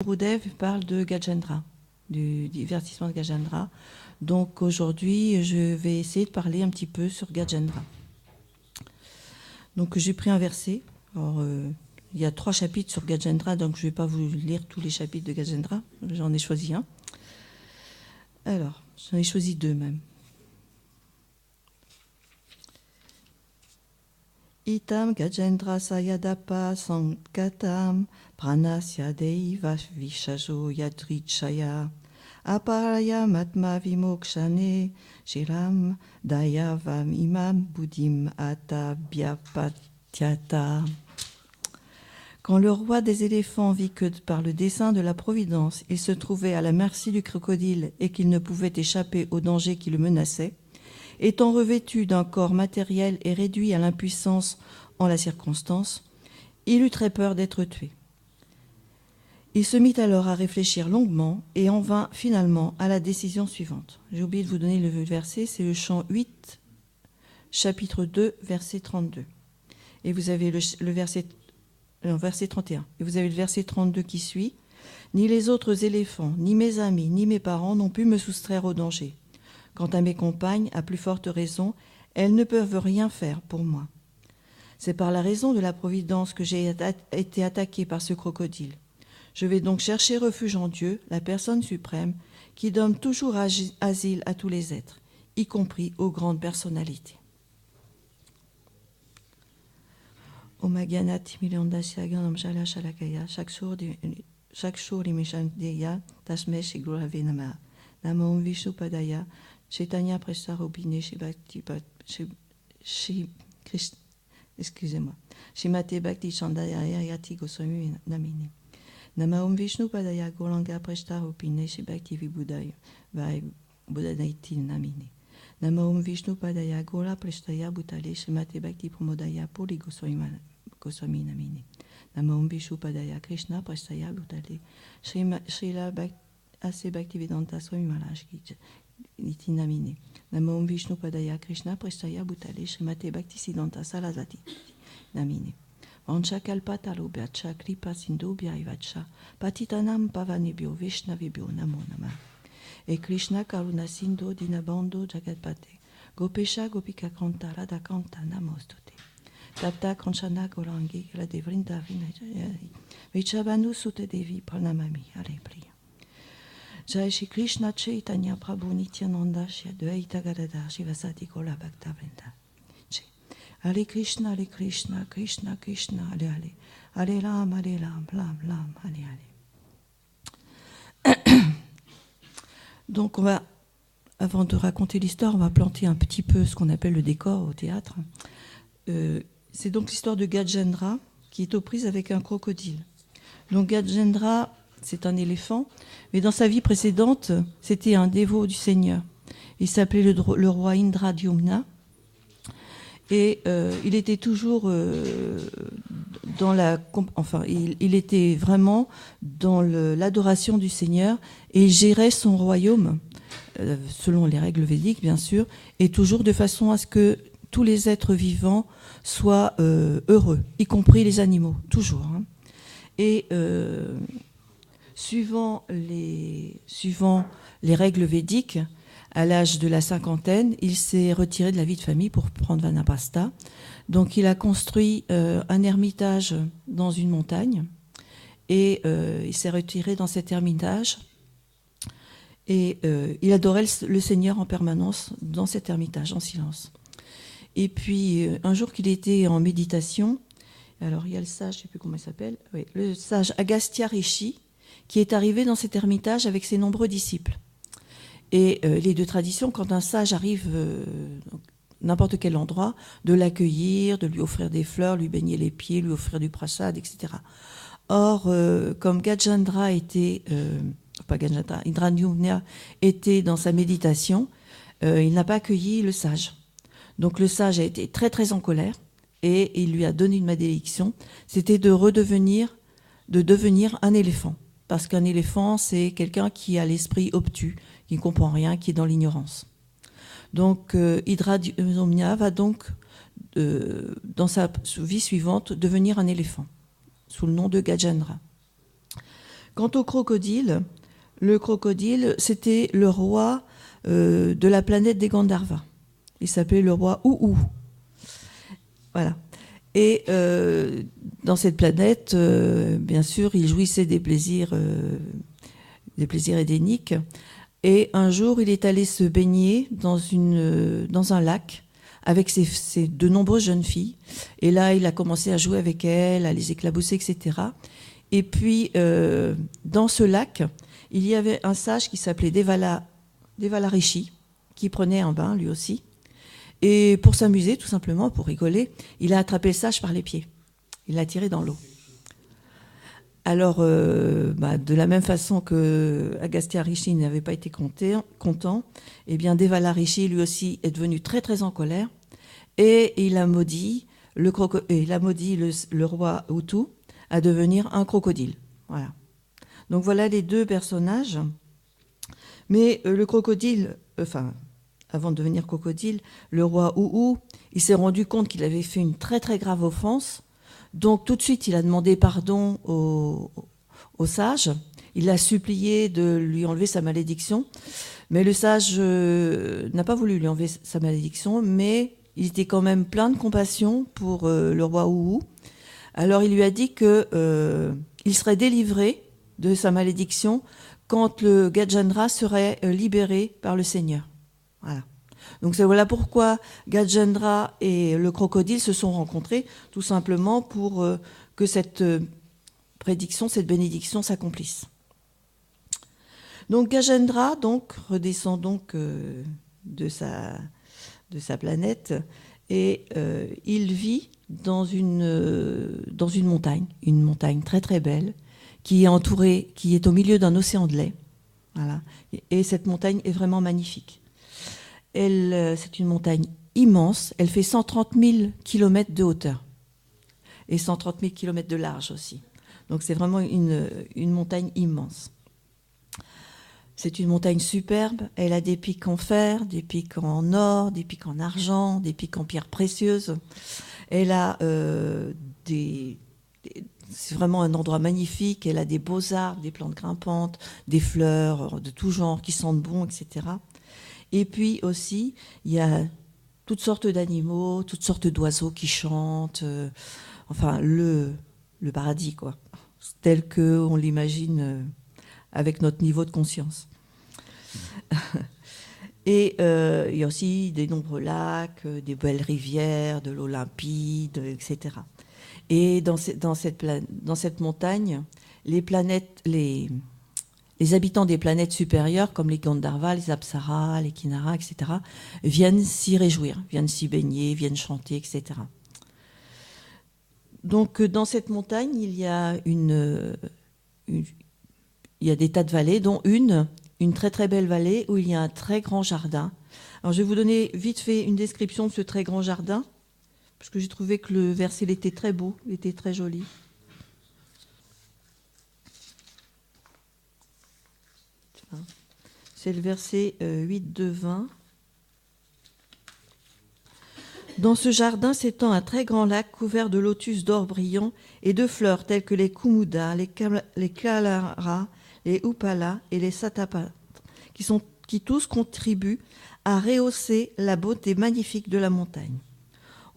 Gurudev parle de Gajendra, du divertissement de Gajendra. Donc aujourd'hui, je vais essayer de parler un petit peu sur Gajendra. Donc j'ai pris un verset. Alors, il y a 3 chapitres sur Gajendra, donc je ne vais pas vous lire tous les chapitres de Gajendra. J'en ai choisi un. Alors, j'en ai choisi 2 même. Itam Gajendra Sayadapa Sankatam Pranasya Deiva Vishajo Yadrichaya Aparaya Matma Vimokshane Shiram Dayavam Imam Buddhim Atabhyapatyata. Quand le roi des éléphants vit que par le dessein de la Providence, il se trouvait à la merci du crocodile et qu'il ne pouvait échapper au danger qui le menaçait, étant revêtu d'un corps matériel et réduit à l'impuissance en la circonstance, il eut très peur d'être tué. Il se mit alors à réfléchir longuement et en vint finalement à la décision suivante. J'ai oublié de vous donner le verset, c'est le chant 8, chapitre 2, verset 32. Et vous avez le verset 31. Et vous avez le verset 32 qui suit. « Ni les autres éléphants, ni mes amis, ni mes parents n'ont pu me soustraire au danger. Quant à mes compagnes, à plus forte raison, elles ne peuvent rien faire pour moi. C'est par la raison de la Providence que j'ai été attaqué par ce crocodile. Je vais donc chercher refuge en Dieu, la personne suprême, qui donne toujours asile à tous les êtres, y compris aux grandes personnalités. » Namo Vishnu Padaya Chaitanya Prasarobhine Shimate Bhakti Chandaya Yati Goswami Namini. Namo Vishnu Padaya Golanga Prasarobhine Shibhakti Vibudaya Vai Buddhanaiti Namini. Namo Vishnu Padaya Gola Prastaya Bhutale Shimate Bhakti Pramodaya Puri Goswami Namini. Namo Vishnu Padaya Krishna Prastaya Bhutale Srila Bhakti Ase Bhaktivedanta Swami Maharaj Niti Namine. Namo Vishnu Padaya Krishna Prestaya Bhutale Srimate Bhaktisiddhanta Sarasvati Namine. Vancha Kalpata Lobhyacha Kripa Sindhu Bhyaivacha Patitanam Pavanebhyo Vishnavebhyo Namo Namah. Et Krishna Karuna Sindhu Dinabando Jagatpate Gopesha Gopika Kanta Radha Kanta Namostute. Tapta Kanchana Gorangi Radhe Vrindavina Vichabanu Sute Devi Pranamami. Allez, prie. Jai Shri Krishna Chaitanya Prabhu Nityananda Shri Advaita Gadadhar Shivasati Gola Bhakta Vrinda. Hare Krishna, Krishna, Krishna, Hare Hare. Hare Ram, Ram, Hare Hare. Donc on va, avant de raconter l'histoire, on va planter un petit peu ce qu'on appelle le décor au théâtre. C'est donc l'histoire de Gajendra qui est aux prises avec un crocodile. Donc Gajendra, c'est un éléphant, mais dans sa vie précédente, c'était un dévot du Seigneur. Il s'appelait le roi Indradyumna, et il était toujours il était vraiment dans l'adoration du Seigneur, et il gérait son royaume, selon les règles védiques bien sûr, et toujours de façon à ce que tous les êtres vivants soient heureux, y compris les animaux, toujours. Hein. Et suivant les règles védiques, à l'âge de la 50aine, il s'est retiré de la vie de famille pour prendre Vanapasta. Donc il a construit un ermitage dans une montagne et il s'est retiré dans cet ermitage et il adorait le Seigneur en permanence dans cet ermitage, en silence. Et puis un jour qu'il était en méditation, alors il y a le sage, je ne sais plus comment il s'appelle, oui, le sage Agastya Rishi, qui est arrivé dans cet ermitage avec ses nombreux disciples. Et les 2 traditions, quand un sage arrive n'importe quel endroit, de l'accueillir, de lui offrir des fleurs, lui baigner les pieds, lui offrir du prasad, etc. Or, comme Gajendra était, Indradyumna était dans sa méditation, il n'a pas accueilli le sage. Donc le sage a été très très en colère et il lui a donné une malédiction, c'était de devenir un éléphant. Parce qu'un éléphant, c'est quelqu'un qui a l'esprit obtus, qui ne comprend rien, qui est dans l'ignorance. Donc, Indradyumna va donc, dans sa vie suivante, devenir un éléphant, sous le nom de Gajendra. Quant au crocodile, le crocodile, c'était le roi de la planète des Gandharvas. Il s'appelait le roi Ou. Voilà. Et dans cette planète, bien sûr, il jouissait des plaisirs édéniques. Et un jour, il est allé se baigner dans un lac avec de nombreuses jeunes filles. Et là, il a commencé à jouer avec elles, à les éclabousser, etc. Et puis, dans ce lac, il y avait un sage qui s'appelait Devala Rishi, qui prenait un bain, lui aussi. Et pour s'amuser, tout simplement, pour rigoler, il a attrapé le sage par les pieds. Il l'a tiré dans l'eau. Alors, de la même façon que Agastya Rishi n'avait pas été content, eh bien, Devala Rishi, lui aussi, est devenu très, très en colère. Et il a maudit le roi Utu à devenir un crocodile. Voilà. Donc, voilà les deux personnages. Mais le crocodile, avant de devenir crocodile, le roi Ou, il s'est rendu compte qu'il avait fait une très très grave offense. Donc tout de suite, il a demandé pardon au sage. Il a supplié de lui enlever sa malédiction. Mais le sage n'a pas voulu lui enlever sa malédiction, mais il était quand même plein de compassion pour le roi Ou. Alors il lui a dit qu'il serait délivré de sa malédiction quand le Gajendra serait libéré par le Seigneur. Voilà. Donc voilà pourquoi Gajendra et le crocodile se sont rencontrés, tout simplement pour que cette prédiction, cette bénédiction s'accomplisse. Donc Gajendra redescend de sa planète et il vit dans une montagne très très belle, qui est au milieu d'un océan de lait. Voilà. Et cette montagne est vraiment magnifique. C'est une montagne immense. Elle fait 130 000 km de hauteur et 130 000 km de large aussi. Donc c'est vraiment une montagne immense. C'est une montagne superbe. Elle a des pics en fer, des pics en or, des pics en argent, des pics en pierres précieuses. Elle a c'est vraiment un endroit magnifique. Elle a des beaux arbres, des plantes grimpantes, des fleurs de tout genre qui sentent bon, etc. Et puis aussi, il y a toutes sortes d'animaux, toutes sortes d'oiseaux qui chantent. Le paradis, quoi, tel qu'on l'imagine avec notre niveau de conscience. Et il y a aussi des nombreux lacs, des belles rivières, de l'eau limpide, etc. Et dans cette montagne, les habitants des planètes supérieures, comme les Gandharvas, les Apsaras, les Kinnaras, etc., viennent s'y réjouir, viennent s'y baigner, viennent chanter, etc. Donc, dans cette montagne, il y a des tas de vallées, dont une très très belle vallée où il y a un très grand jardin. Alors, je vais vous donner vite fait une description de ce très grand jardin, parce que j'ai trouvé que le verset il était très beau, il était très joli. C'est le verset 8 de 20. Dans ce jardin s'étend un très grand lac couvert de lotus d'or brillant et de fleurs telles que les kumudas, les kalaras, les upalas et les satapatras, qui tous contribuent à rehausser la beauté magnifique de la montagne.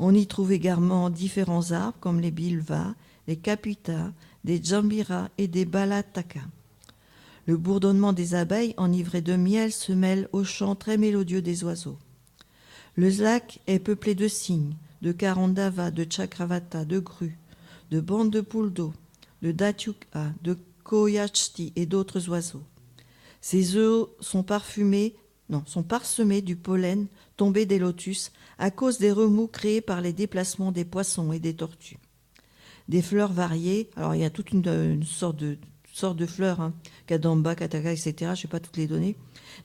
On y trouve également différents arbres comme les bilvas, les kapitas, des jambiras et des balatakas. Le bourdonnement des abeilles enivrées de miel se mêle au chant très mélodieux des oiseaux. Le lac est peuplé de cygnes, de karandavas, de chakravata, de grues, de bandes de poules d'eau, de datyuka, de koyachti et d'autres oiseaux. Ces eaux sont parsemées du pollen tombé des lotus à cause des remous créés par les déplacements des poissons et des tortues. Des fleurs variées, alors il y a toute une sorte de fleurs, Kadamba, Kataka, etc., je ne vais pas toutes les donner.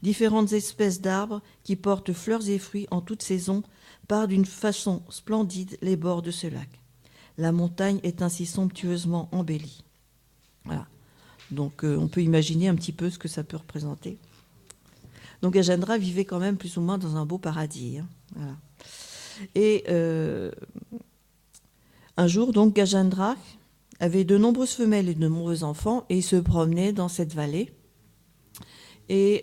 Différentes espèces d'arbres qui portent fleurs et fruits en toute saison parent d'une façon splendide les bords de ce lac. La montagne est ainsi somptueusement embellie. Voilà. Donc on peut imaginer un petit peu ce que ça peut représenter. Donc Gajendra vivait quand même plus ou moins dans un beau paradis. Voilà. Et un jour, donc Gajendra, avait de nombreuses femelles et de nombreux enfants, et il se promenait dans cette vallée. Et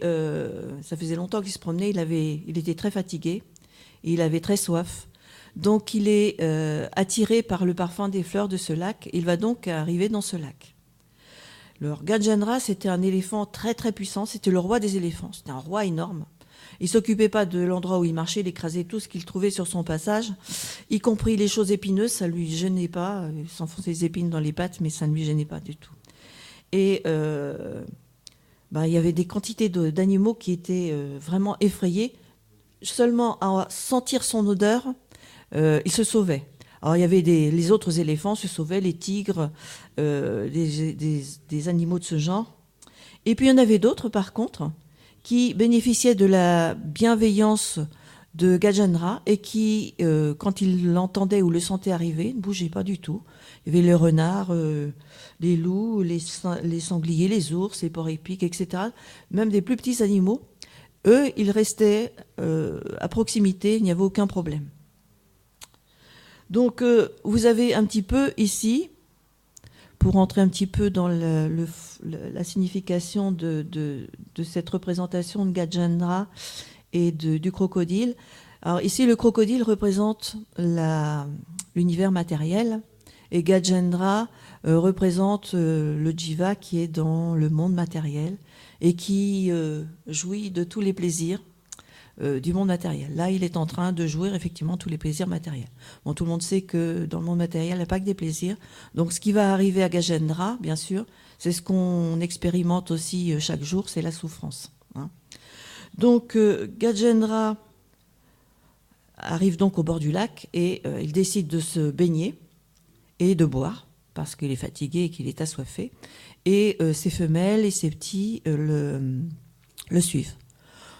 ça faisait longtemps qu'il se promenait, il était très fatigué, et il avait très soif. Donc il est attiré par le parfum des fleurs de ce lac. Il va donc arriver dans ce lac. Le Gajendra, c'était un éléphant très très puissant, c'était le roi des éléphants, c'était un roi énorme. Il ne s'occupait pas de l'endroit où il marchait, il écrasait tout ce qu'il trouvait sur son passage, y compris les choses épineuses, ça ne lui gênait pas. Il s'enfonçait des épines dans les pattes, mais ça ne lui gênait pas du tout. Et il y avait des quantités d'animaux qui étaient vraiment effrayés. Seulement à sentir son odeur, ils se sauvaient. Alors il y avait les autres éléphants se sauvaient, les tigres, des animaux de ce genre. Et puis il y en avait d'autres, par contre, qui bénéficiaient de la bienveillance de Gajendra et qui, quand ils l'entendaient ou le sentaient arriver, ne bougeaient pas du tout. Il y avait les renards, les loups, les sangliers, les ours, les porcs épics, etc. Même des plus petits animaux. Eux, ils restaient à proximité, il n'y avait aucun problème. Donc, vous avez un petit peu ici, pour entrer un petit peu dans la signification de cette représentation de Gajendra et du crocodile. Alors ici, le crocodile représente l'univers matériel et Gajendra représente le jiva qui est dans le monde matériel et qui jouit de tous les plaisirs du monde matériel. Là, il est en train de jouir effectivement tous les plaisirs matériels. Bon, tout le monde sait que dans le monde matériel, il n'y a pas que des plaisirs. Donc, ce qui va arriver à Gajendra, bien sûr, c'est ce qu'on expérimente aussi chaque jour, c'est la souffrance. Hein. Donc, Gajendra arrive donc au bord du lac et il décide de se baigner et de boire parce qu'il est fatigué et qu'il est assoiffé. Et ses femelles et ses petits le suivent.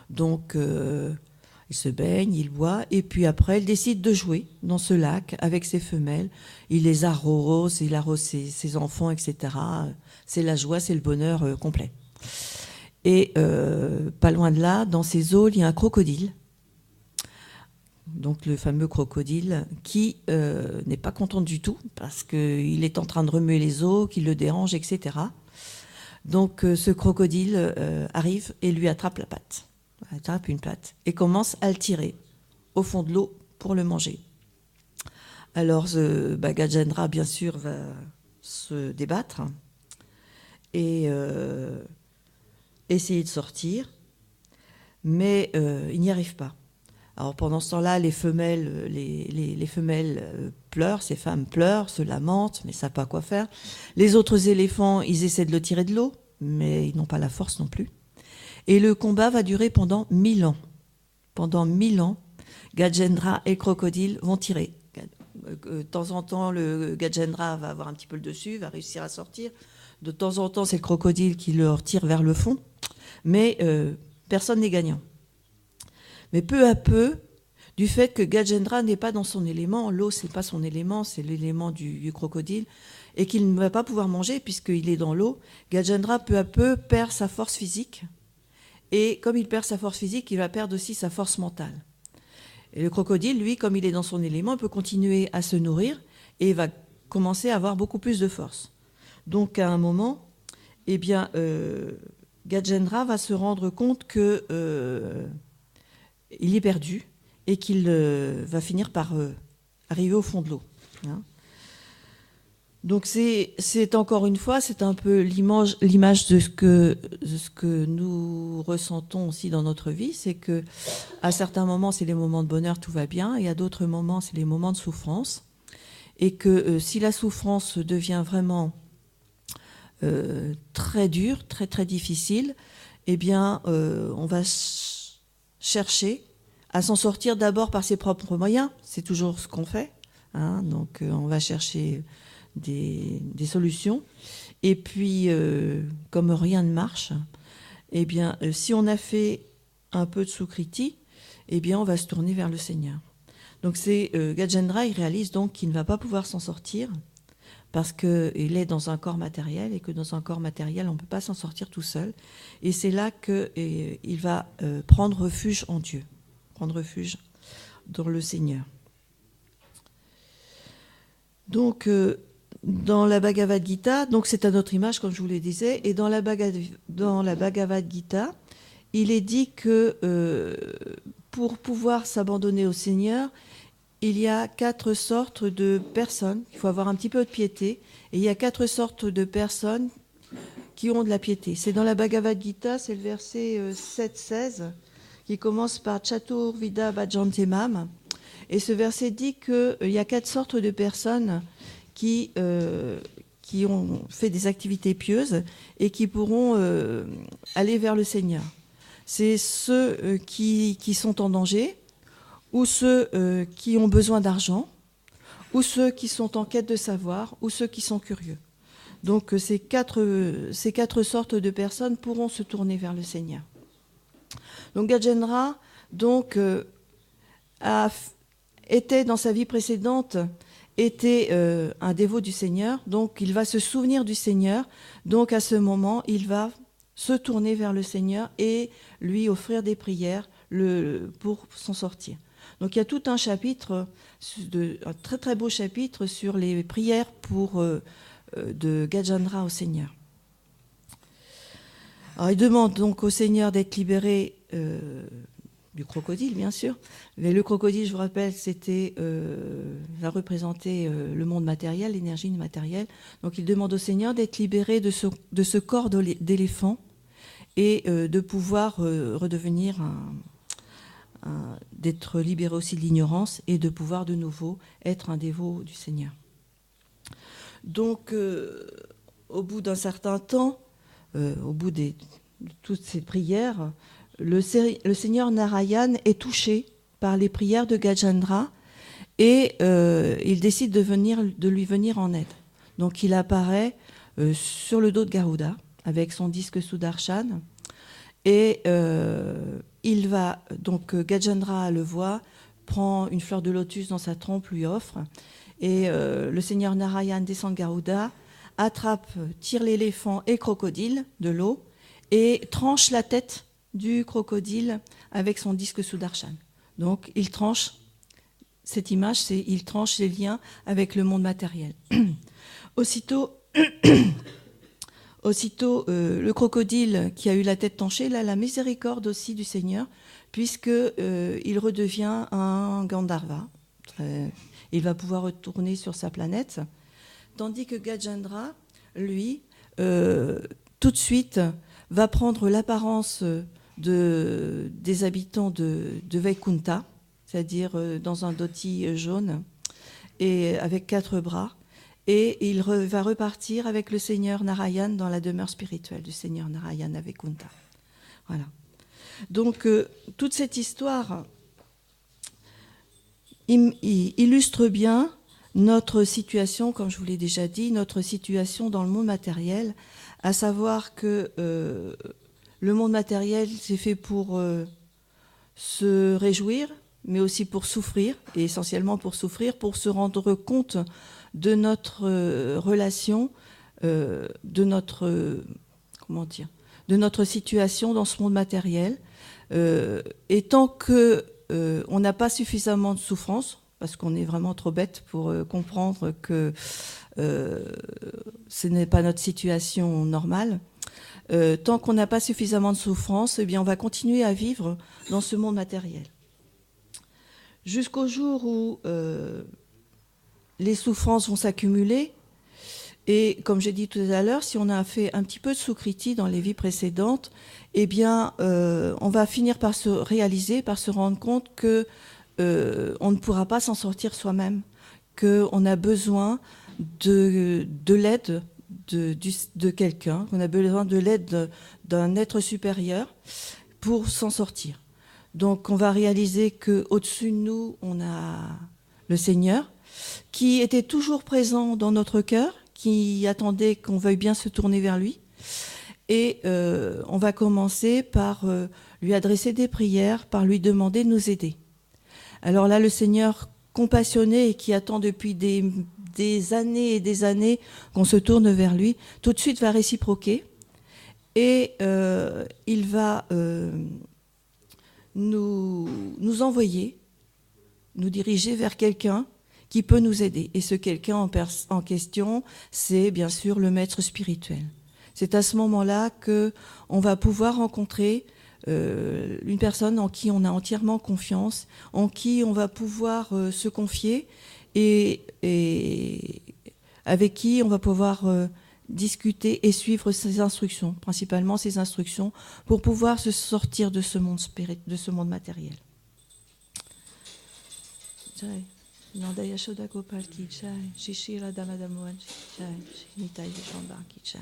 Donc, il se baigne, il boit, et puis après, il décide de jouer dans ce lac avec ses femelles. Il les arrose, il arrose ses enfants, etc. C'est la joie, c'est le bonheur complet. Et pas loin de là, dans ces eaux, il y a un crocodile. Donc le fameux crocodile qui n'est pas content du tout parce qu'il est en train de remuer les eaux, qu'il le dérange, etc. Donc ce crocodile arrive et lui attrape la patte. Attrape une patte et commence à le tirer au fond de l'eau pour le manger. Alors Gajendra, bien sûr, va se débattre et essayer de sortir, mais il n'y arrive pas. Alors pendant ce temps-là, les femelles pleurent, ces femmes pleurent, se lamentent, mais ne savent pas quoi faire. Les autres éléphants, ils essaient de le tirer de l'eau, mais ils n'ont pas la force non plus. Et le combat va durer pendant 1000 ans. Pendant 1000 ans, Gajendra et le crocodile vont tirer. De temps en temps, le Gajendra va avoir un petit peu le dessus, va réussir à sortir. De temps en temps, c'est le crocodile qui le tire vers le fond. Mais personne n'est gagnant. Mais peu à peu, du fait que Gajendra n'est pas dans son élément, l'eau, c'est pas son élément, c'est l'élément du crocodile, et qu'il ne va pas pouvoir manger puisqu'il est dans l'eau, Gajendra, peu à peu, perd sa force physique. Et comme il perd sa force physique, il va perdre aussi sa force mentale. Et le crocodile, lui, comme il est dans son élément, peut continuer à se nourrir et va commencer à avoir beaucoup plus de force. Donc, à un moment, Gajendra va se rendre compte qu'il est perdu et qu'il va finir par arriver au fond de l'eau. Hein. Donc c'est encore une fois, c'est un peu l'image de ce que nous ressentons aussi dans notre vie, c'est que à certains moments c'est les moments de bonheur, tout va bien, et à d'autres moments c'est les moments de souffrance, et que si la souffrance devient vraiment très dure, très très difficile, eh bien on va chercher à s'en sortir d'abord par ses propres moyens, c'est toujours ce qu'on fait, hein, donc on va chercher des solutions. Et puis, comme rien ne marche, eh bien, si on a fait un peu de sous-kriti, eh bien, on va se tourner vers le Seigneur. Donc, Gajendra, il réalise donc qu'il ne va pas pouvoir s'en sortir parce qu'il est dans un corps matériel et que dans un corps matériel, on ne peut pas s'en sortir tout seul. Et c'est là qu'il va prendre refuge en Dieu, prendre refuge dans le Seigneur. Donc, dans la Bhagavad Gita, donc c'est à notre image, comme je vous le disais, et dans la Bhagavad Gita, il est dit que pour pouvoir s'abandonner au Seigneur, il y a 4 sortes de personnes. Il faut avoir un petit peu de piété. Et il y a 4 sortes de personnes qui ont de la piété. C'est dans la Bhagavad Gita, c'est le verset 7-16, qui commence par Chaturvida Bhajantemam. Et ce verset dit qu'il y a 4 sortes de personnes qui ont fait des activités pieuses et qui pourront aller vers le Seigneur. C'est ceux qui sont en danger, ou ceux qui ont besoin d'argent, ou ceux qui sont en quête de savoir, ou ceux qui sont curieux. Donc ces quatre sortes de personnes pourront se tourner vers le Seigneur. Donc Gajendra était dans sa vie précédente un dévot du Seigneur, donc il va se souvenir du Seigneur, donc à ce moment il va se tourner vers le Seigneur et lui offrir des prières pour s'en sortir. Donc il y a tout un chapitre, un très très beau chapitre sur les prières de Gajendra au Seigneur. Alors il demande donc au Seigneur d'être libéré du crocodile, bien sûr. Mais le crocodile, je vous rappelle, va représenter le monde matériel, l'énergie matérielle. Donc il demande au Seigneur d'être libéré de ce corps d'éléphant et de pouvoir redevenir d'être libéré aussi de l'ignorance et de pouvoir de nouveau être un dévot du Seigneur. Donc, au bout d'un certain temps, au bout de toutes ces prières, le Seigneur Narayan est touché par les prières de Gajendra et il décide de lui venir en aide. Donc, il apparaît sur le dos de Garuda avec son disque Sudarshan et Gajendra le voit, prend une fleur de lotus dans sa trompe, lui offre. Et le Seigneur Narayan descend de Garuda, tire l'éléphant et crocodile de l'eau et tranche la tête du crocodile avec son disque Sudarshan. Donc il tranche, cette image, il tranche les liens avec le monde matériel. Aussitôt, le crocodile qui a eu la tête tranchée, il a la miséricorde aussi du Seigneur, puisqu'il redevient un Gandharva. Il va pouvoir retourner sur sa planète. Tandis que Gajendra, lui, tout de suite, va prendre l'apparence des habitants de Vaikunta, c'est-à-dire dans un dhoti jaune, et avec 4 bras. Et il va repartir avec le Seigneur Narayan dans la demeure spirituelle du Seigneur Narayan à Vaikunta. Voilà. Donc, toute cette histoire illustre bien notre situation, comme je vous l'ai déjà dit, notre situation dans le monde matériel, à savoir que le monde matériel, c'est fait pour se réjouir, mais aussi pour souffrir, et essentiellement pour souffrir, pour se rendre compte de notre relation, de notre situation dans ce monde matériel. Et tant que on n'a pas suffisamment de souffrance, parce qu'on est vraiment trop bête pour comprendre que ce n'est pas notre situation normale, tant qu'on n'a pas suffisamment de souffrance, eh bien on va continuer à vivre dans ce monde matériel. Jusqu'au jour où les souffrances vont s'accumuler, et comme j'ai dit tout à l'heure, si on a fait un petit peu de sukriti dans les vies précédentes, eh bien, on va finir par se réaliser, par se rendre compte que on ne pourra pas s'en sortir soi-même, qu'on a besoin de l'aide de quelqu'un, qu'on a besoin de l'aide d'un être supérieur pour s'en sortir. Donc, on va réaliser qu'au-dessus de nous, on a le Seigneur, qui était toujours présent dans notre cœur, qui attendait qu'on veuille bien se tourner vers lui. Et on va commencer par lui adresser des prières, par lui demander de nous aider. Alors là, le Seigneur compassionné et qui attend depuis des années et des années qu'on se tourne vers lui, tout de suite va réciproquer. Et il va nous envoyer, nous diriger vers quelqu'un qui peut nous aider. Et ce quelqu'un en question, c'est bien sûr le maître spirituel. C'est à ce moment-là qu'on va pouvoir rencontrer une personne en qui on a entièrement confiance, en qui on va pouvoir se confier et avec qui on va pouvoir discuter et suivre ses instructions, principalement ses instructions, pour pouvoir se sortir de ce monde de ce monde matériel. Jai. Nanda Yashoda Gopal ki jai. Shishira Damadamohan ki jai. Shinitai Vishwambar ki jai.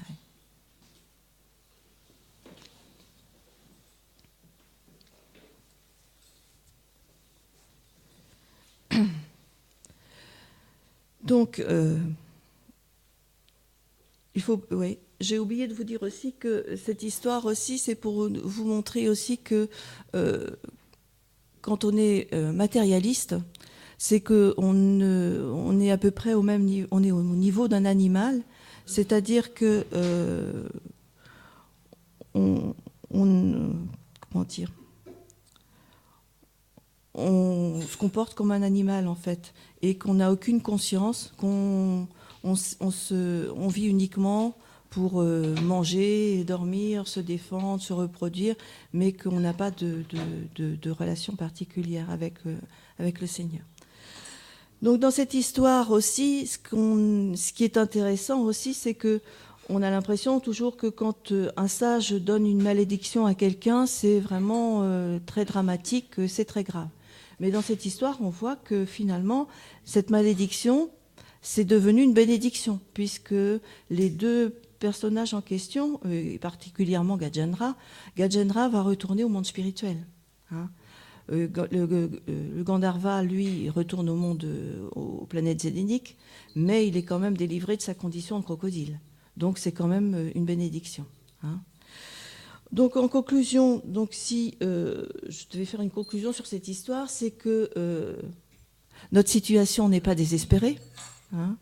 Donc, il faut, oui, j'ai oublié de vous dire aussi que cette histoire aussi, c'est pour vous montrer aussi que quand on est matérialiste, c'est qu'on est à peu près au même niveau, on est au niveau d'un animal, c'est-à-dire que comment dire, on se comporte comme un animal en fait, et qu'on n'a aucune conscience, qu'on vit uniquement pour manger, dormir, se défendre, se reproduire, mais qu'on n'a pas de relation particulière avec le Seigneur. Donc dans cette histoire aussi, ce qui est intéressant aussi, c'est que on a l'impression toujours que quand un sage donne une malédiction à quelqu'un, c'est vraiment très dramatique, c'est très grave. Mais dans cette histoire, on voit que finalement, cette malédiction, c'est devenu une bénédiction, puisque les deux personnages en question, et particulièrement Gajendra va retourner au monde spirituel. Hein. Le Gandharva, lui, retourne au monde, aux planètes zéléniques, mais il est quand même délivré de sa condition de crocodile. Donc c'est quand même une bénédiction. Hein. Donc en conclusion, donc si je devais faire une conclusion sur cette histoire, c'est que notre situation n'est pas désespérée. Hein.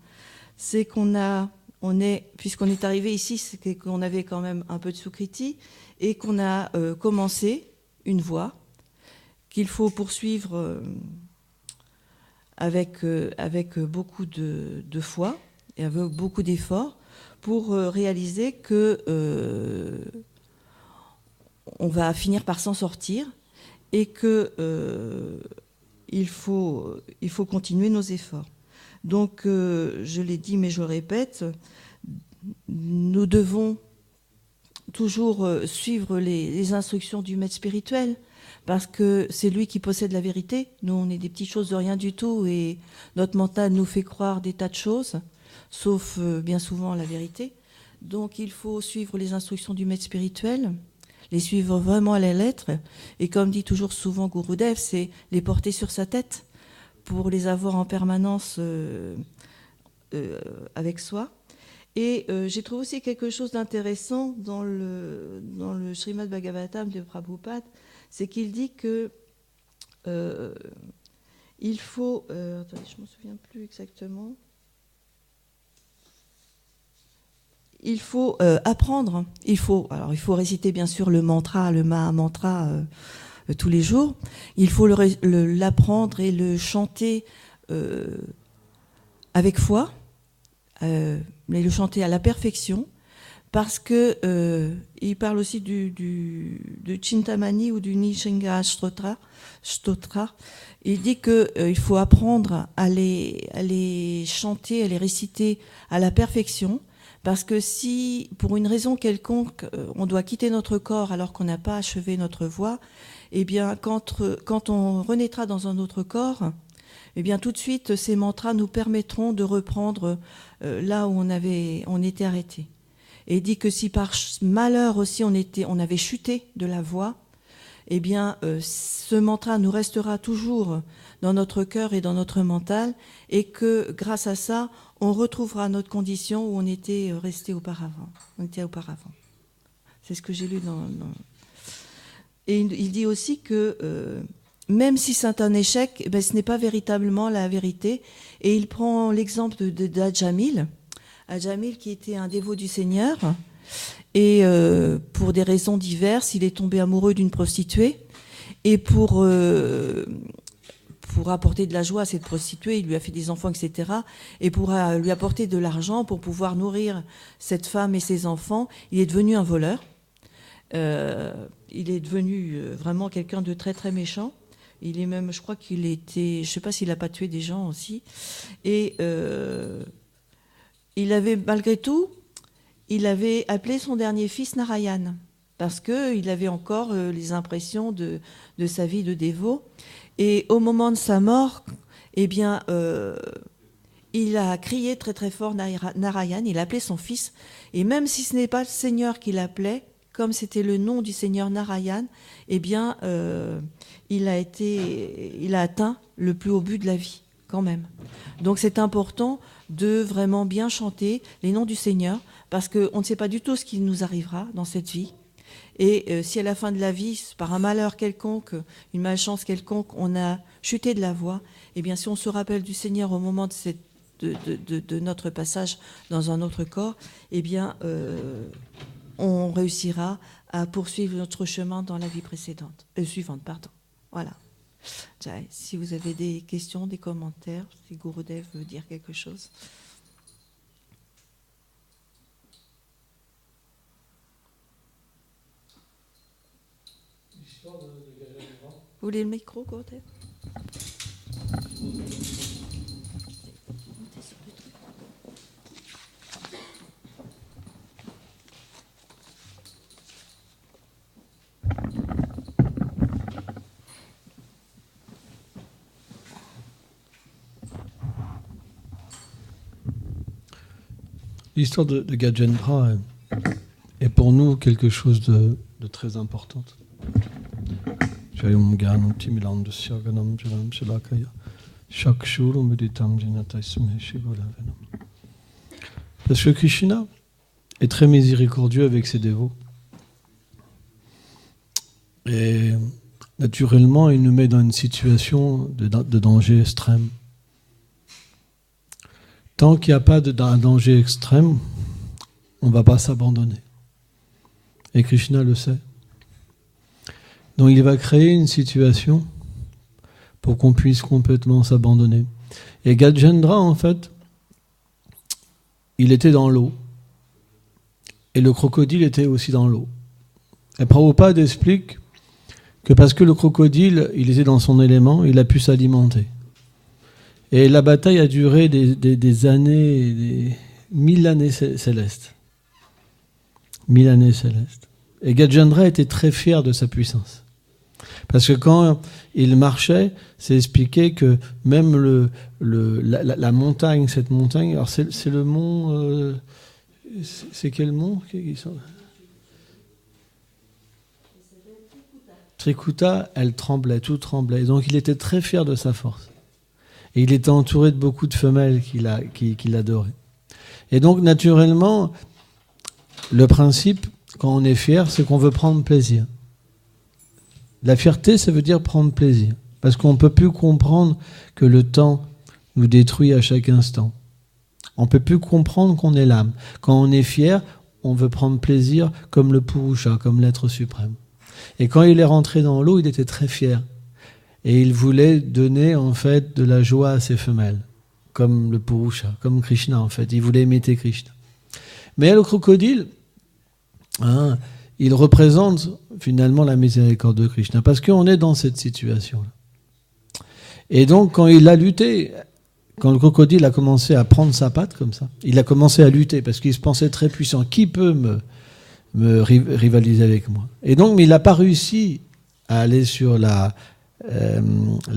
C'est puisqu'on est arrivé ici, c'est qu'on avait quand même un peu de Sukriti et qu'on a commencé une voie qu'il faut poursuivre avec beaucoup de foi et avec beaucoup d'efforts pour réaliser que on va finir par s'en sortir et que il faut continuer nos efforts. Donc, je l'ai dit, mais je le répète, nous devons toujours suivre les instructions du maître spirituel, parce que c'est lui qui possède la vérité. Nous, on est des petites choses de rien du tout, et notre mental nous fait croire des tas de choses, sauf bien souvent la vérité. Donc, il faut suivre les instructions du maître spirituel, les suivre vraiment à la lettre, et comme dit toujours souvent Gurudev, c'est les porter sur sa tête, pour les avoir en permanence avec soi. Et j'ai trouvé aussi quelque chose d'intéressant dans le Srimad Bhagavatam de Prabhupada, c'est qu'il dit que il faut... attendez, je ne me souviens plus exactement. Il faut apprendre. Il faut réciter bien sûr le mantra, le Maha Mantra, tous les jours. Il faut l'apprendre et le chanter avec foi, mais le chanter à la perfection, parce que il parle aussi du Chintamani ou du Nishinga Stotra. Il dit que il faut apprendre à les chanter, à les réciter à la perfection, parce que si, pour une raison quelconque, on doit quitter notre corps alors qu'on n'a pas achevé notre voie, eh bien, quand on renaîtra dans un autre corps, eh bien, tout de suite, ces mantras nous permettront de reprendre là où on était arrêté. Et il dit que si par malheur aussi on avait chuté de la voie, eh bien, ce mantra nous restera toujours dans notre cœur et dans notre mental, et que grâce à ça, on retrouvera notre condition où on était resté auparavant. C'est ce que j'ai lu dans... Et il dit aussi que même si c'est un échec, ben, ce n'est pas véritablement la vérité. Et il prend l'exemple d'Adjamil, qui était un dévot du Seigneur. Et pour des raisons diverses, il est tombé amoureux d'une prostituée. Et pour pour apporter de la joie à cette prostituée, il lui a fait des enfants, etc. Et pour lui apporter de l'argent pour pouvoir nourrir cette femme et ses enfants, il est devenu un voleur. Il est devenu vraiment quelqu'un de très très méchant. Il est même, je crois qu'il était, je sais pas s'il a pas tué des gens aussi. Et il avait, malgré tout, il avait appelé son dernier fils Narayan, parce qu'il avait encore les impressions de sa vie de dévot. Et au moment de sa mort, eh bien, il a crié très très fort Narayan, il a appelé son fils. Et même si ce n'est pas le Seigneur qui l'appelait, comme c'était le nom du Seigneur Narayan, eh bien, il a atteint le plus haut but de la vie, quand même. Donc c'est important de vraiment bien chanter les noms du Seigneur, parce qu'on ne sait pas du tout ce qui nous arrivera dans cette vie. Et si à la fin de la vie, par un malheur quelconque, une malchance quelconque, on a chuté de la voie, eh bien si on se rappelle du Seigneur au moment de notre passage dans un autre corps, eh bien on réussira à poursuivre notre chemin dans la vie suivante. Voilà. Si vous avez des questions, des commentaires, si Gurudev veut dire quelque chose. Vous voulez le micro, Gurudev ? L'histoire de Gajendra est pour nous quelque chose de très important. Parce que Krishna est très miséricordieux avec ses dévots. Et naturellement, il nous met dans une situation de danger extrême. Tant qu'il n'y a pas d'un danger extrême, on ne va pas s'abandonner. Et Krishna le sait. Donc il va créer une situation pour qu'on puisse complètement s'abandonner. Et Gajendra, en fait, il était dans l'eau. Et le crocodile était aussi dans l'eau. Et Prabhupada explique que parce que le crocodile, il était dans son élément, il a pu s'alimenter. Et la bataille a duré des années, des 1000 années célestes. 1000 années célestes. Et Gajendra était très fier de sa puissance. Parce que quand il marchait, c'est expliqué que même la montagne, cette montagne, alors c'est le mont... c'est quel mont ? Trikuta, elle tremblait, tout tremblait. Donc il était très fier de sa force. Et il était entouré de beaucoup de femelles qu'il adorait. Et donc, naturellement, le principe, quand on est fier, c'est qu'on veut prendre plaisir. La fierté, ça veut dire prendre plaisir. Parce qu'on ne peut plus comprendre que le temps nous détruit à chaque instant. On ne peut plus comprendre qu'on est l'âme. Quand on est fier, on veut prendre plaisir comme le Purusha, comme l'être suprême. Et quand il est rentré dans l'eau, il était très fier. Et il voulait donner en fait de la joie à ses femelles, comme le Purusha, comme Krishna en fait. Il voulait imiter Krishna. Mais le crocodile, il représente finalement la miséricorde de Krishna, parce qu'on est dans cette situation-là. Et donc quand il a lutté, quand le crocodile a commencé à prendre sa patte comme ça, il a commencé à lutter parce qu'il se pensait très puissant. Qui peut me rivaliser avec moi ? Et donc, mais il n'a pas réussi à aller sur la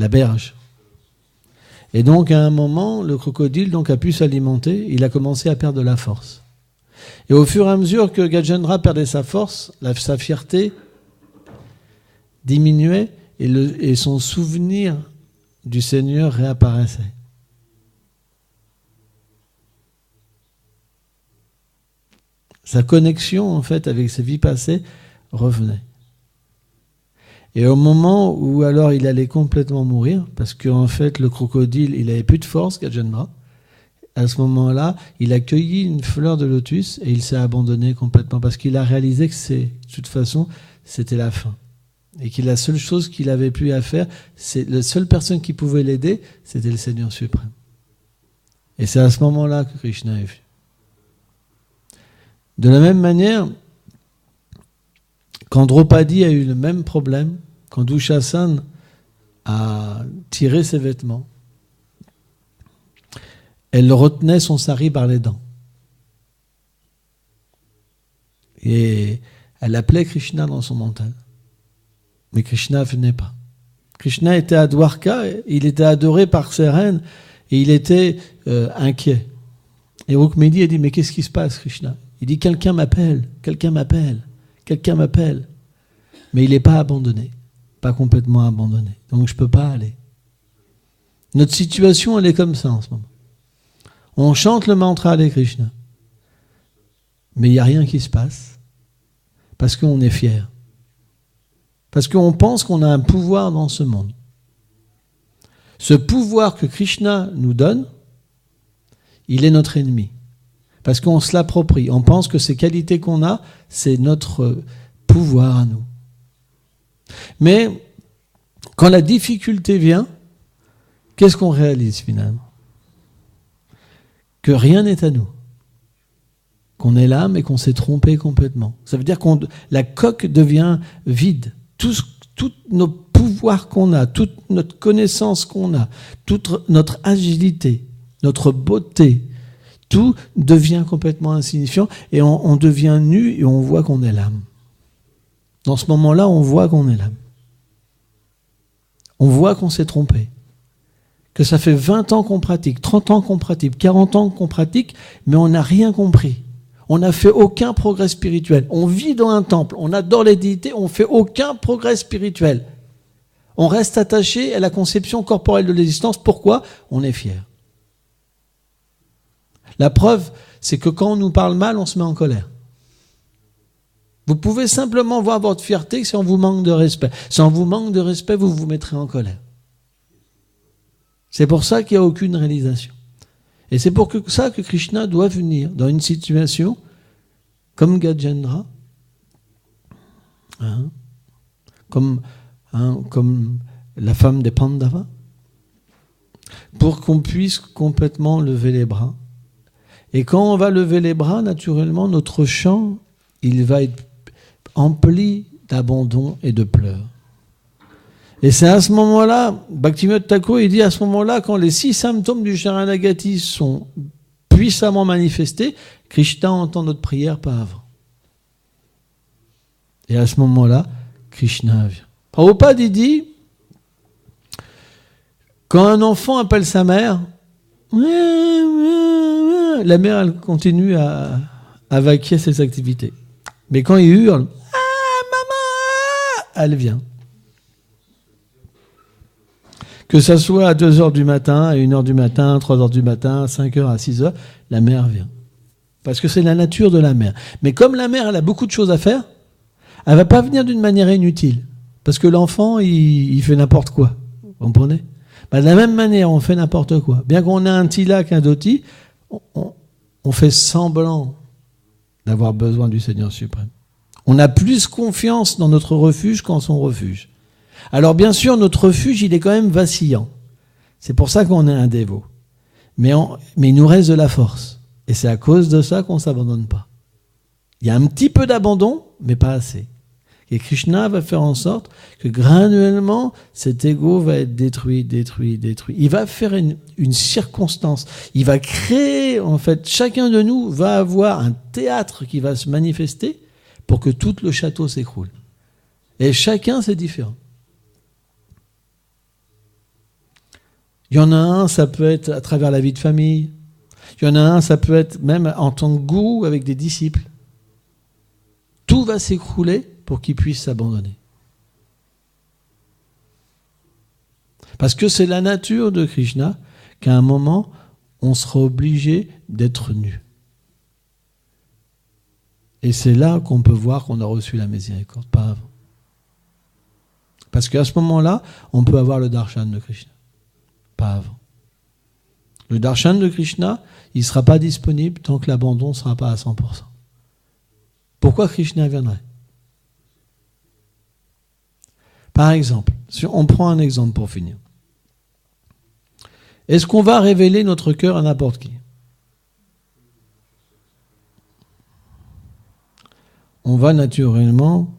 berge. Et donc, à un moment, le crocodile donc, a pu s'alimenter, il a commencé à perdre de la force. Et au fur et à mesure que Gajendra perdait sa force, sa fierté diminuait et son souvenir du Seigneur réapparaissait. Sa connexion, en fait, avec ses vies passées revenait. Et au moment où alors il allait complètement mourir, parce qu'en fait le crocodile, il n'avait plus de force, Gajendra, à ce moment-là, il a cueilli une fleur de lotus et il s'est abandonné complètement, parce qu'il a réalisé que de toute façon, c'était la fin. et que la seule chose qu'il avait plus à faire, c'est la seule personne qui pouvait l'aider, c'était le Seigneur suprême. Et c'est à ce moment-là que Krishna est venu. De la même manière, quand Draupadi a eu le même problème, quand Dushasana a tiré ses vêtements, elle retenait son sari par les dents. Et elle appelait Krishna dans son mental. Mais Krishna ne venait pas. Krishna était à Dwarka, il était adoré par ses reines, et il était inquiet. Et Rukmini a dit, mais qu'est-ce qui se passe, Krishna? Il dit, quelqu'un m'appelle, quelqu'un m'appelle, quelqu'un m'appelle. Mais il n'est pas abandonné, pas complètement abandonné. Donc je ne peux pas aller. Notre situation, elle est comme ça en ce moment. On chante le mantra Hare Krishna. Mais il n'y a rien qui se passe. Parce qu'on est fier. Parce qu'on pense qu'on a un pouvoir dans ce monde. Ce pouvoir que Krishna nous donne, il est notre ennemi. Parce qu'on se l'approprie. On pense que ces qualités qu'on a, c'est notre pouvoir à nous. Mais quand la difficulté vient, qu'est-ce qu'on réalise finalement? Que rien n'est à nous. Qu'on est là, mais qu'on s'est trompé complètement. Ça veut dire que la coque devient vide. Tous nos pouvoirs qu'on a, toute notre connaissance qu'on a, toute notre agilité, notre beauté, tout devient complètement insignifiant et on devient nu et on voit qu'on est l'âme. Dans ce moment-là, on voit qu'on est l'âme. On voit qu'on s'est trompé. Que ça fait 20 ans qu'on pratique, 30 ans qu'on pratique, 40 ans qu'on pratique, mais on n'a rien compris. On n'a fait aucun progrès spirituel. On vit dans un temple, on adore les déités, on ne fait aucun progrès spirituel. On reste attaché à la conception corporelle de l'existence. Pourquoi? On est fier. La preuve, c'est que quand on nous parle mal, on se met en colère. Vous pouvez simplement voir votre fierté si on vous manque de respect. Si on vous manque de respect, vous vous mettrez en colère. C'est pour ça qu'il n'y a aucune réalisation. Et c'est pour ça que Krishna doit venir dans une situation comme Gajendra, comme la femme des Pandavas, pour qu'on puisse complètement lever les bras. Et quand on va lever les bras, naturellement, notre chant, il va être empli d'abandon et de pleurs. Et c'est à ce moment-là, Bhaktivinoda Thakur, il dit à ce moment-là, quand les 6 symptômes du Sharanagati sont puissamment manifestés, Krishna entend notre prière pas avant. Et à ce moment-là, Krishna vient. Prabhupada, il dit, quand un enfant appelle sa mère, la mère, elle continue à vaquer ses activités. Mais quand il hurle, « Ah, maman !» elle vient. Que ça soit à 2h du matin, à 1h du matin, à 3h du matin, à 5h, à 6h, la mère vient. Parce que c'est la nature de la mère. Mais comme la mère, elle a beaucoup de choses à faire, elle ne va pas venir d'une manière inutile. Parce que l'enfant, il fait n'importe quoi. Vous comprenez? De la même manière, on fait n'importe quoi. Bien qu'on ait un tilak, un dhoti, on fait semblant d'avoir besoin du Seigneur suprême. On a plus confiance dans notre refuge qu'en son refuge. Alors bien sûr, notre refuge, il est quand même vacillant. C'est pour ça qu'on est un dévot. Mais il nous reste de la force. Et c'est à cause de ça qu'on ne s'abandonne pas. Il y a un petit peu d'abandon, mais pas assez. Et Krishna va faire en sorte que graduellement, cet ego va être détruit. Il va faire une circonstance. Il va créer, en fait, chacun de nous va avoir un théâtre qui va se manifester pour que tout le château s'écroule. Et chacun, c'est différent. Il y en a un, ça peut être à travers la vie de famille. Il y en a un, ça peut être même en tant que gourou avec des disciples. Tout va s'écrouler pour qu'il puisse s'abandonner. Parce que c'est la nature de Krishna qu'à un moment, on sera obligé d'être nu. Et c'est là qu'on peut voir qu'on a reçu la miséricorde, pas avant. Parce qu'à ce moment-là, on peut avoir le darshan de Krishna. Pas avant. Le darshan de Krishna, il ne sera pas disponible tant que l'abandon ne sera pas à 100%. Pourquoi Krishna viendrait? Par exemple, si on prend un exemple pour finir. Est-ce qu'on va révéler notre cœur à n'importe qui? On va naturellement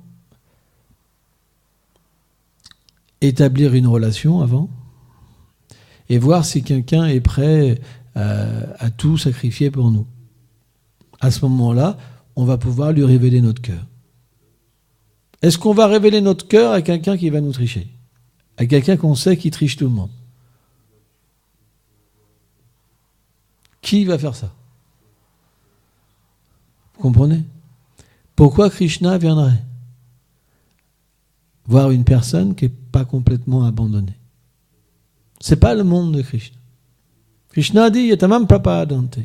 établir une relation avant et voir si quelqu'un est prêt à tout sacrifier pour nous. À ce moment-là, on va pouvoir lui révéler notre cœur. Est-ce qu'on va révéler notre cœur à quelqu'un qui va nous tricher? À quelqu'un qu'on sait qui triche tout le monde? Qui va faire ça? Vous comprenez? Pourquoi Krishna viendrait voir une personne qui n'est pas complètement abandonnée? Ce n'est pas le monde de Krishna. Krishna dit Yatamam Prapadante.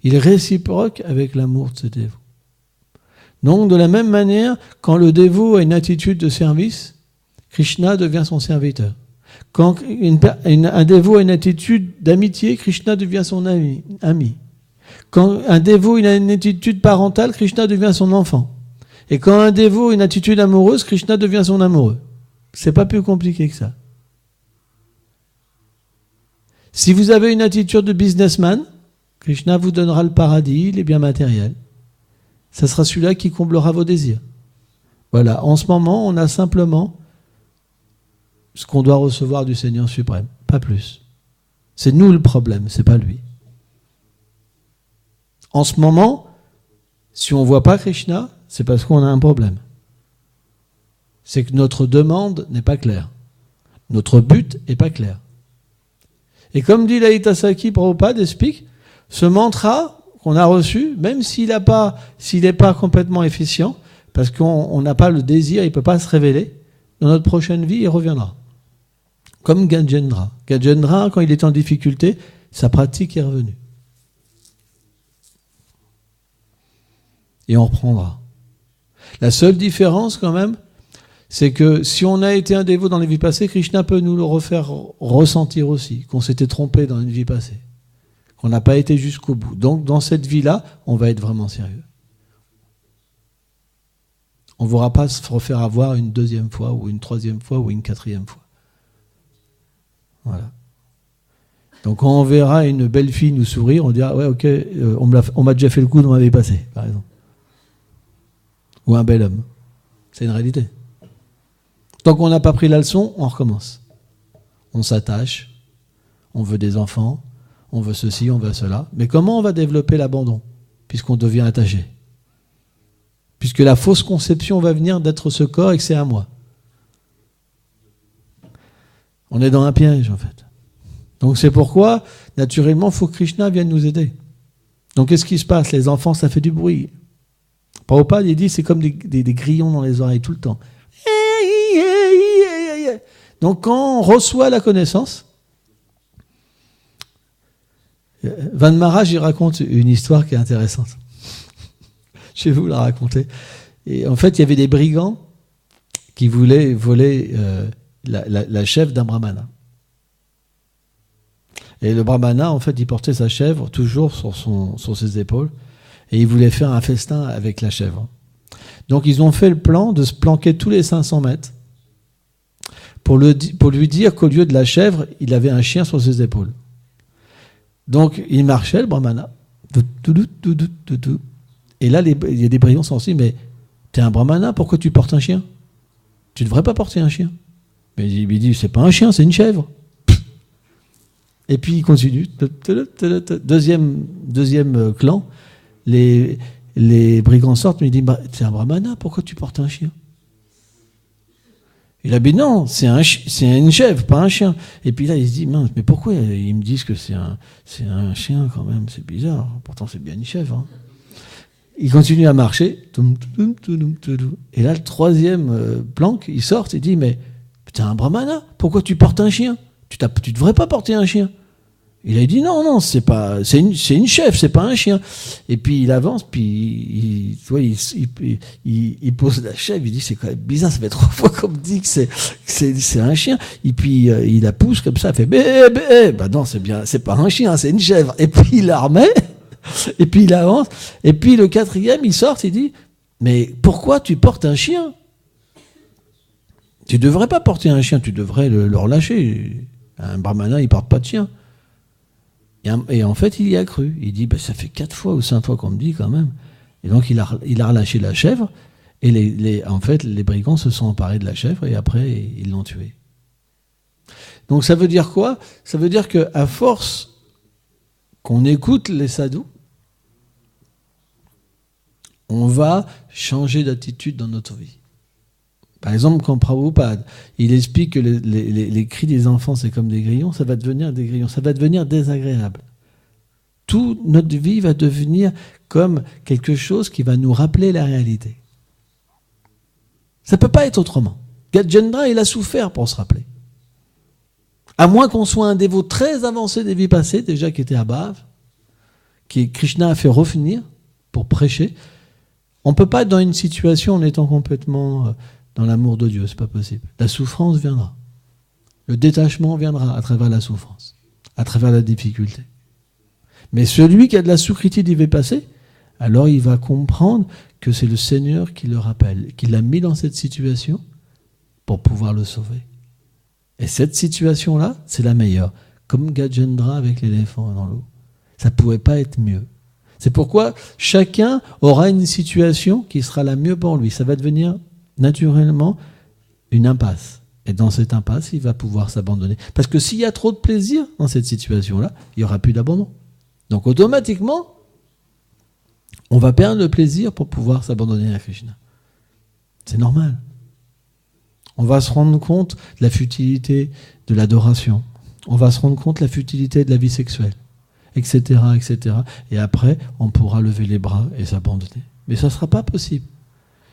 Il est réciproque avec l'amour de ses dévots. Donc, de la même manière, quand le dévot a une attitude de service, Krishna devient son serviteur. Quand un dévot a une attitude d'amitié, Krishna devient son ami. Quand un dévot a une attitude parentale, Krishna devient son enfant. Et quand un dévot a une attitude amoureuse, Krishna devient son amoureux. C'est pas plus compliqué que ça. Si vous avez une attitude de businessman, Krishna vous donnera le paradis, les biens matériels. Ça sera celui-là qui comblera vos désirs. Voilà, en ce moment, on a simplement ce qu'on doit recevoir du Seigneur suprême, pas plus. C'est nous le problème, c'est pas lui. En ce moment, si on ne voit pas Krishna, c'est parce qu'on a un problème. C'est que notre demande n'est pas claire. Notre but n'est pas clair. Et comme dit Lalitasaki Prabhupada, explique, ce mantra qu'on a reçu, même s'il n'est pas complètement efficient, parce qu'on n'a pas le désir, il ne peut pas se révéler, dans notre prochaine vie, il reviendra. Comme Gajendra. Gajendra, quand il est en difficulté, sa pratique est revenue. Et on reprendra. La seule différence, quand même, c'est que si on a été un dévot dans les vies passées, Krishna peut nous le refaire ressentir aussi, qu'on s'était trompé dans une vie passée, qu'on n'a pas été jusqu'au bout. Donc, dans cette vie-là, on va être vraiment sérieux. On ne voudra pas se refaire avoir une deuxième fois, ou une troisième fois, ou une quatrième fois. Voilà. Donc, quand on verra une belle fille nous sourire, on dira, ouais, ok, on m'a déjà fait le coup dans ma vie passée, par exemple. Ou un bel homme. C'est une réalité. Tant qu'on n'a pas pris la leçon, on recommence. On s'attache, on veut des enfants, on veut ceci, on veut cela. Mais comment on va développer l'abandon, puisqu'on devient attaché? Puisque la fausse conception va venir d'être ce corps et que c'est à moi. On est dans un piège, en fait. Donc c'est pourquoi, naturellement, il faut que Krishna vienne nous aider. Donc qu'est-ce qui se passe? Les enfants, ça fait du bruit. Prabhupada, il dit, c'est comme des grillons dans les oreilles tout le temps. Donc quand on reçoit la connaissance, Van Maharaj, il raconte une histoire qui est intéressante. Je vais vous la raconter. Et en fait, il y avait des brigands qui voulaient voler la chèvre d'un brahmana. Et le brahmana, en fait, il portait sa chèvre toujours sur ses épaules. Et il voulait faire un festin avec la chèvre. Donc, ils ont fait le plan de se planquer tous les 500 mètres pour lui dire qu'au lieu de la chèvre, il avait un chien sur ses épaules. Donc, il marchait, le brahmana. Et là, il y a des brigands qui sont aussi, mais t'es un brahmana, pourquoi tu portes un chien? Tu ne devrais pas porter un chien. Mais il dit, c'est pas un chien, c'est une chèvre. Et puis, il continue. Deuxième clan. Les brigands sortent, mais il dit, c'est un brahmana, pourquoi tu portes un chien? Il a dit, non, c'est une chèvre, pas un chien. Et puis là, il se dit, mince, mais pourquoi ils me disent que c'est un chien quand même? C'est bizarre, pourtant c'est bien une chèvre. Hein. Il continue à marcher. Et là, le troisième planque, il sort et dit, mais t'es un brahmana, pourquoi tu portes un chien? Tu devrais pas porter un chien. Il a dit non, c'est une chèvre, c'est pas un chien. Et puis il avance, puis il pose la chèvre, il dit c'est quand même bizarre, ça fait 3 fois qu'on me dit que c'est un chien. Et puis il la pousse comme ça, il fait bé. Bah non, c'est pas un chien, c'est une chèvre. Et puis il la remet, et puis il avance, et puis le 4e il sort, il dit mais pourquoi tu portes un chien? Tu ne devrais pas porter un chien, tu devrais le relâcher. Un brahmana, il ne porte pas de chien. Et en fait, il y a cru. Il dit, ça fait 4 fois ou 5 fois qu'on me dit quand même. Et donc, il a relâché la chèvre. Et en fait, les brigands se sont emparés de la chèvre et après, ils l'ont tuée. Donc, ça veut dire quoi? Ça veut dire qu'à force qu'on écoute les sadhus, on va changer d'attitude dans notre vie. Par exemple, quand Prabhupada, il explique que les cris des enfants, c'est comme des grillons, ça va devenir des grillons, ça va devenir désagréable. Toute notre vie va devenir comme quelque chose qui va nous rappeler la réalité. Ça ne peut pas être autrement. Gajendra, il a souffert pour se rappeler. À moins qu'on soit un dévot très avancé des vies passées, déjà qui était à Bhav, qui Krishna a fait revenir pour prêcher, on ne peut pas être dans une situation en étant complètement dans l'amour de Dieu, c'est pas possible. La souffrance viendra. Le détachement viendra à travers la souffrance, à travers la difficulté. Mais celui qui a de la soukriti des vies passées, alors il va comprendre que c'est le Seigneur qui le rappelle, qui l'a mis dans cette situation pour pouvoir le sauver. Et cette situation-là, c'est la meilleure. Comme Gajendra avec l'éléphant dans l'eau. Ça ne pouvait pas être mieux. C'est pourquoi chacun aura une situation qui sera la mieux pour lui. Ça va devenir naturellement une impasse. Et dans cette impasse, il va pouvoir s'abandonner. Parce que s'il y a trop de plaisir dans cette situation-là, il n'y aura plus d'abandon. Donc automatiquement, on va perdre le plaisir pour pouvoir s'abandonner à Krishna. C'est normal. On va se rendre compte de la futilité de l'adoration. On va se rendre compte de la futilité de la vie sexuelle, etc., etc. Et après, on pourra lever les bras et s'abandonner. Mais ça ne sera pas possible.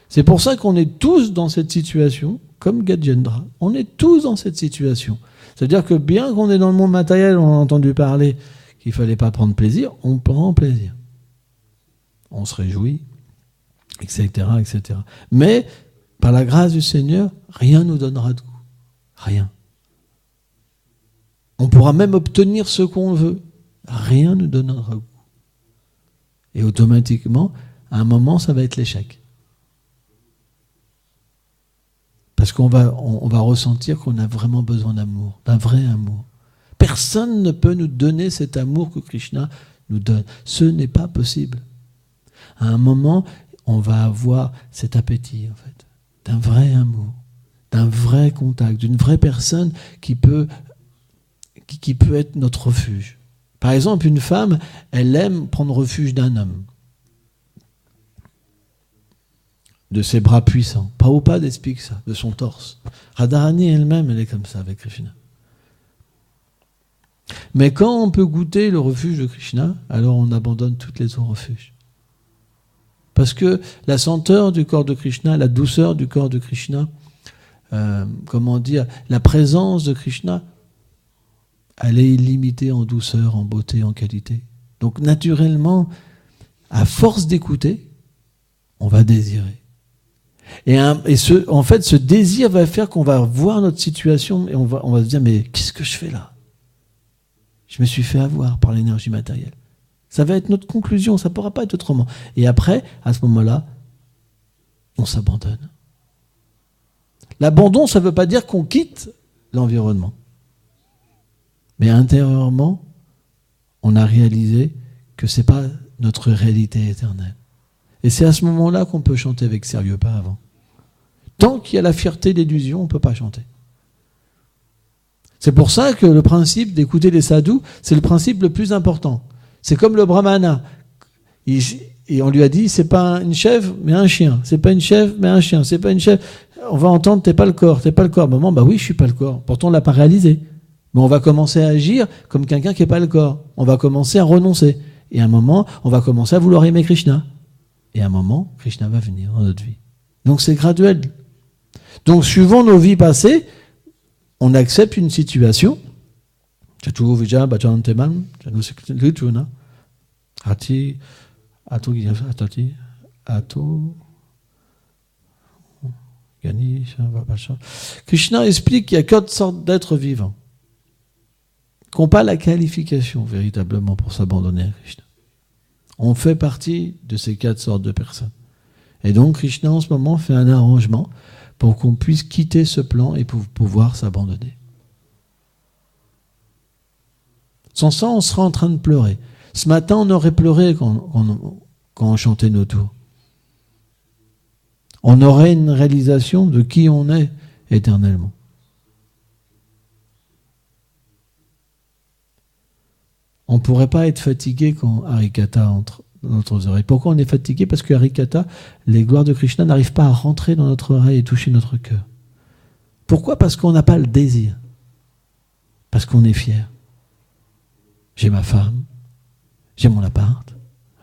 C'est pour ça qu'on est tous dans cette situation, comme Gajendra. On est tous dans cette situation. C'est-à-dire que bien qu'on est dans le monde matériel, on a entendu parler qu'il ne fallait pas prendre plaisir, on prend plaisir. On se réjouit, etc., etc. Mais, par la grâce du Seigneur, rien ne nous donnera de goût. Rien. On pourra même obtenir ce qu'on veut. Rien ne donnera goût. Et automatiquement, à un moment, ça va être l'échec. Parce qu'on va ressentir qu'on a vraiment besoin d'amour, d'un vrai amour. Personne ne peut nous donner cet amour que Krishna nous donne. Ce n'est pas possible. À un moment, on va avoir cet appétit, en fait, d'un vrai amour, d'un vrai contact, d'une vraie personne qui peut être notre refuge. Par exemple, une femme, elle aime prendre refuge d'un homme, de ses bras puissants. Prabhupada explique ça, de son torse. Radharani elle-même, elle est comme ça avec Krishna. Mais quand on peut goûter le refuge de Krishna, alors on abandonne toutes les autres refuges. Parce que la senteur du corps de Krishna, la douceur du corps de Krishna, la présence de Krishna, elle est illimitée en douceur, en beauté, en qualité. Donc naturellement, à force d'écouter, on va désirer. En fait, ce désir va faire qu'on va voir notre situation et on va se dire, mais qu'est-ce que je fais là? Je me suis fait avoir par l'énergie matérielle. Ça va être notre conclusion, ça ne pourra pas être autrement. Et après, à ce moment-là, on s'abandonne. L'abandon, ça ne veut pas dire qu'on quitte l'environnement. Mais intérieurement, on a réalisé que ce n'est pas notre réalité éternelle. Et c'est à ce moment-là qu'on peut chanter avec sérieux, pas avant. Tant qu'il y a la fierté d'illusion, on ne peut pas chanter. C'est pour ça que le principe d'écouter les sadhus, c'est le principe le plus important. C'est comme le brahmana. Et on lui a dit, c'est pas une chèvre, mais un chien. C'est pas une chèvre, mais un chien. C'est pas une chèvre. On va entendre, t'es pas le corps, t'es pas le corps. Maman, bah oui, je suis pas le corps. Pourtant, on l'a pas réalisé. Mais on va commencer à agir comme quelqu'un qui est pas le corps. On va commencer à renoncer. Et à un moment, on va commencer à vouloir aimer Krishna. Et à un moment, Krishna va venir dans notre vie. Donc c'est graduel. Donc suivant nos vies passées, on accepte une situation. Krishna explique qu'il y a 4 sortes d'êtres vivants qui n'ont pas la qualification véritablement pour s'abandonner à Krishna. On fait partie de ces 4 sortes de personnes. Et donc Krishna en ce moment fait un arrangement pour qu'on puisse quitter ce plan et pour pouvoir s'abandonner. Sans ça, on sera en train de pleurer. Ce matin, on aurait pleuré quand on chantait nos tours. On aurait une réalisation de qui on est éternellement. On ne pourrait pas être fatigué quand Harikatha entre dans notre oreille. Pourquoi on est fatigué? Parce que Harikatha, les gloires de Krishna n'arrivent pas à rentrer dans notre oreille et toucher notre cœur. Pourquoi? Parce qu'on n'a pas le désir. Parce qu'on est fier. J'ai ma femme, j'ai mon appart,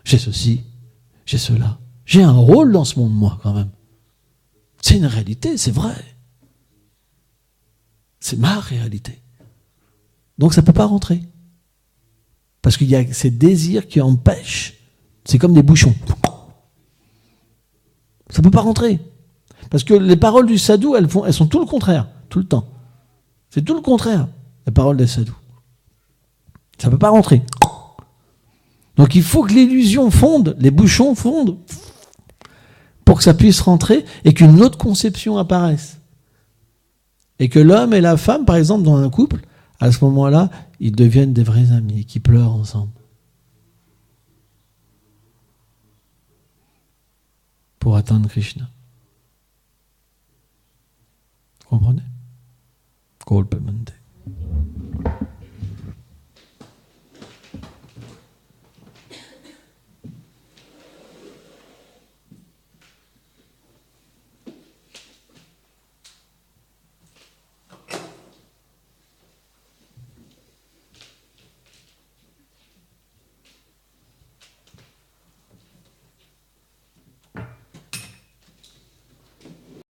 j'ai ceci, j'ai cela. J'ai un rôle dans ce monde, moi, quand même. C'est une réalité, c'est vrai. C'est ma réalité. Donc ça ne peut pas rentrer. Parce qu'il y a ces désirs qui empêchent. C'est comme des bouchons. Ça ne peut pas rentrer. Parce que les paroles du sadhu, elles sont tout le contraire, tout le temps. C'est tout le contraire, les paroles des sadhus. Ça ne peut pas rentrer. Donc il faut que l'illusion fonde, les bouchons fondent, pour que ça puisse rentrer et qu'une autre conception apparaisse. Et que l'homme et la femme, par exemple, dans un couple, à ce moment-là, ils deviennent des vrais amis qui pleurent ensemble. Pour atteindre Krishna.